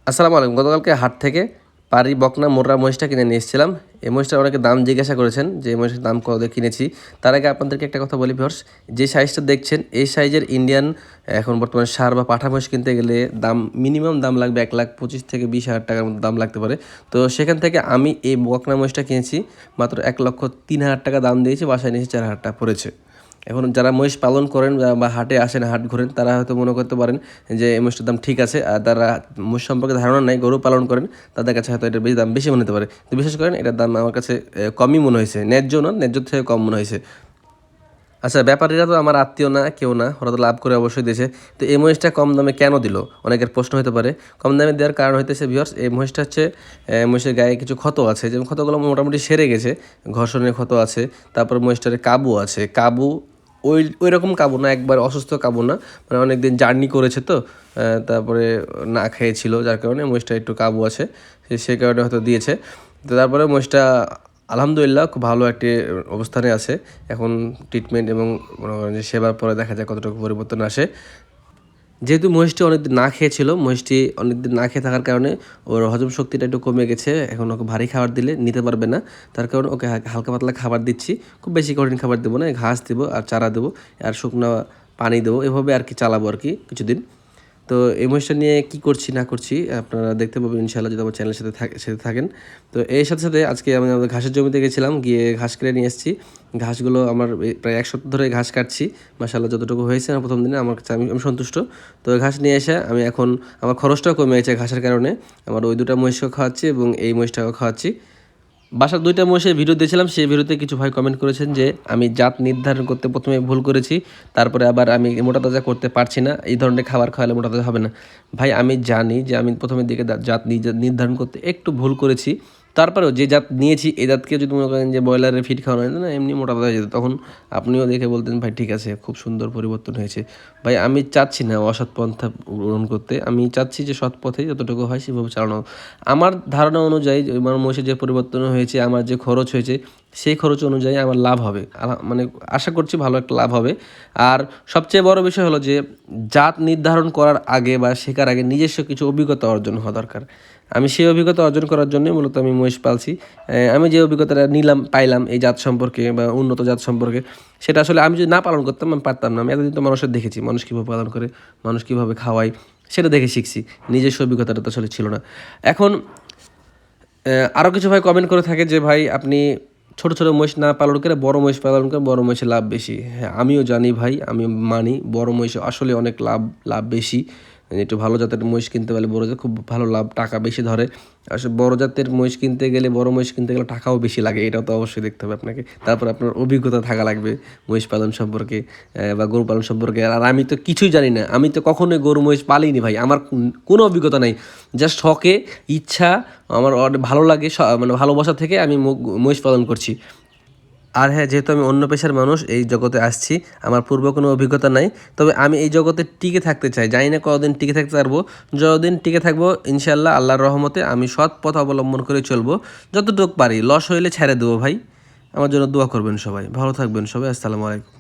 আসসালামু আলাইকুম। গতকালকে হাট থেকে পারি বকনা মোররা মহিষটা কিনে নিয়ে এসেছিলাম। এই মহিষটার অনেকে দাম জিজ্ঞাসা করেছেন যে এই মহিষের দাম কত দিয়ে কিনেছি। তার আগে আপনাদেরকে একটা কথা বলি ভিউয়ার্স, যে সাইজটা দেখছেন এই সাইজের ইন্ডিয়ান এখন বর্তমানে ষাঁড় বা পাঠা মহিষ কিনতে গেলে দাম মিনিমাম দাম লাগবে 1,25,000 থেকে 20,000 টাকার মতো দাম লাগতে পারে। তো সেখান থেকে আমি এই বকনা মহিষটা কিনেছি মাত্র 1,03,000 টাকা দাম দিয়েছি, বাসায় নিয়েছি 4,000 টাকা পড়েছে। এখন যারা মহিষ পালন করেন বা হাটে আসেন, হাট ঘোরেন, তারা হয়তো মনে করতে পারেন যে এই মহিষটার দাম ঠিক আছে, আর যারা মহিষ সম্পর্কে ধারণা নাই, গরু পালন করেন, তাদের কাছে হয়তো এটার বেশি দাম বেশি মনে হতে পারে। তো বিশেষ করেন এটার দাম আমার কাছে কমই মনে হয়েছে, ন্যায্য না, ন্যায্য থেকে কম মনে হয়েছে। আচ্ছা, ব্যাপারীরা তো আমার আত্মীয় না, কেউ না, ওরা তো লাভ করে অবশ্যই দিয়েছে। তো এই মহিষটা কম দামে কেন দিল, অনেকের প্রশ্ন হতে পারে। কম দামে দেওয়ার কারণ হইতেছে ভিউয়ার্স, এই মহিষটা হচ্ছে মহিষের গায়ে কিছু ক্ষত আছে, যেমন ক্ষতগুলো মোটামুটি সেরে গেছে, ঘর্ষণের ক্ষত আছে, তারপর মহিষটার কাবু আছে। কাবু ওই রকম কাবু না, একবার অসুস্থ কাবু না, মানে অনেক দিন জার্নি করেছে তো, তারপরে না খেয়েছিল, যার কারণে মহিষটা একটু কাবু আছে, সেই কারণে হয়তো দিয়েছে। তো তারপরে মহিষটা আলহামদুলিল্লাহ খুব ভালো একটি অবস্থানে আছে এখন। ট্রিটমেন্ট এবং মনে করেন যে সেবার পরে দেখা যায় কতটুকু পরিবর্তন আসে। যেহেতু মহিষটি অনেকদিন না খেয়েছিল, মহিষটি অনেকদিন না খেয়ে থাকার কারণে ওর হজম শক্তিটা একটু কমে গেছে। এখন ওকে ভারী খাবার দিলে নিতে পারবে না, তার কারণে ওকে হালকা পাতলা খাবার দিচ্ছি। খুব বেশি কঠিন খাবার দেবো না, ঘাস দেবো আর চারা দেবো আর শুকনো পানি দেবো, এভাবে আর কি চালাবো আর কি কিছুদিন। তো এই মহিষটা নিয়ে কী করছি না করছি আপনারা দেখতে পাবেন ইনশাআল্লাহ, যদি আমার চ্যানেলের সাথে থাকেন। তো এর সাথে সাথে আজকে আমি আমাদের ঘাসের জমিতে গেছিলাম, গিয়ে ঘাস কেটে নিয়ে এসেছি। ঘাসগুলো আমার প্রায় 1 সপ্তাহ ধরে ঘাস কাটছি, মাশাআল্লাহ যতটুকু হয়েছে আমার প্রথম দিনে আমার কাছে আমি সন্তুষ্ট। তো ঘাস নিয়ে এসে আমি এখন আমার খরচটাও কমে গেছে ঘাসের কারণে। আমার ওই 2টা মহিষকেও খাওয়াচ্ছি এবং এই মহিষটাকেও খাওয়াচ্ছি। বাসার 2টা মহিষের ভিডিও দিয়েছিলাম, সেই ভিডিওতে কিছু ভাই কমেন্ট করেছেন যে আমি জাত নির্ধারণ করতে প্রথমে ভুল করেছি, তারপরে আবার আমি মোটা তাজা করতে পারছি না, এই ধরনের খাবার খাওয়ালে মোটা তাজা হবে না। ভাই আমি জানি যে আমি প্রথমের দিকে জাত নির্ধারণ করতে একটু ভুল করেছি, তারপরেও যে জাত নিয়েছি এই জাতকে যদি মনে করেন যে ব্রয়লারের ফিড খাওয়ানো হয় না, এমনি মোটা তাজা হয়ে যেত, তখন আপনিও দেখে বলতেন ভাই ঠিক আছে, খুব সুন্দর পরিবর্তন হয়েছে। ভাই আমি চাচ্ছি না অসৎ পন্থা গ্রহণ করতে, আমি চাচ্ছি যে সৎ পথে যতটুকু হয় সেভাবে চালানো। আমার ধারণা অনুযায়ী আমার মহিষের যে পরিবর্তন হয়েছে, আমার যে খরচ হয়েছে, সেই খরচ অনুযায়ী আমার লাভ হবে, মানে আশা করছি ভালো একটা লাভ হবে। আর সবচেয়ে বড় বিষয় হলো যে জাত নির্ধারণ করার আগে বা শেখার আগে নিজস্ব কিছু অভিজ্ঞতা অর্জন হওয়া দরকার। আমি সেই অভিজ্ঞতা অর্জন করার জন্যই মূলত আমি মহিষ পালছি। আমি যে অভিজ্ঞতাটা পাইলাম এই জাত সম্পর্কে বা উন্নত জাত সম্পর্কে, সেটা আসলে আমি যদি না পালন করতাম আমি পারতাম না। আমি এতদিন তো মানুষের দেখেছি, মানুষ কীভাবে পালন করে, মানুষ কীভাবে খাওয়ায়, সেটা দেখে শিখছি, নিজস্ব অভিজ্ঞতাটা তো আসলে ছিল না। এখন আরও কিছু ভাই কমেন্ট করে থাকে যে ভাই আপনি ছোটো ছোটো মহিষ না পালন করে বড় মহিষ পালন করে, বড় মহিষে লাভ বেশি। হ্যাঁ আমিও জানি ভাই, আমি মানি বড় মহিষে আসলে অনেক লাভ বেশি। একটু ভালো জাতের মহিষ কিনতে পারলে বড় জাত খুব ভালো লাভ, টাকা বেশি ধরে। আসলে বড় জাতের মহিষ কিনতে গেলে, বড় মহিষ কিনতে গেলে টাকাও বেশি লাগে, এটাও তো অবশ্যই দেখতে হবে আপনাকে। তারপর আপনার অভিজ্ঞতা থাকা লাগবে মহিষ পালন সম্পর্কে বা গরু পালন সম্পর্কে। আর আমি তো কিছুই জানি না, আমি তো কখনোই গরু মহিষ পালিনি ভাই, আমার কোনো অভিজ্ঞতা নাই। জাস্ট শখে, ইচ্ছা, আমার ভালো লাগে, মানে ভালোবাসা থেকে আমি মহিষ পালন করছি। আর হ্যাঁ, যেহেতু আমি অন্য পেশার মানুষ, এই জগতে আসছি, আমার পূর্ব কোনো অভিজ্ঞতা নাই, তবে আমি এই জগতে টিকে থাকতে চাই। জানি না কতদিন টিকে থাকতে পারবো, যতদিন টিকে থাকবো ইনশাআল্লাহ আল্লাহর রহমতে আমি সৎ পথ অবলম্বন করে চলবো, যতটুকু পারি। লস হইলে ছেড়ে দেবো ভাই। আমার জন্য দোয়া করবেন সবাই, ভালো থাকবেন সবাই, আসসালামু আলাইকুম।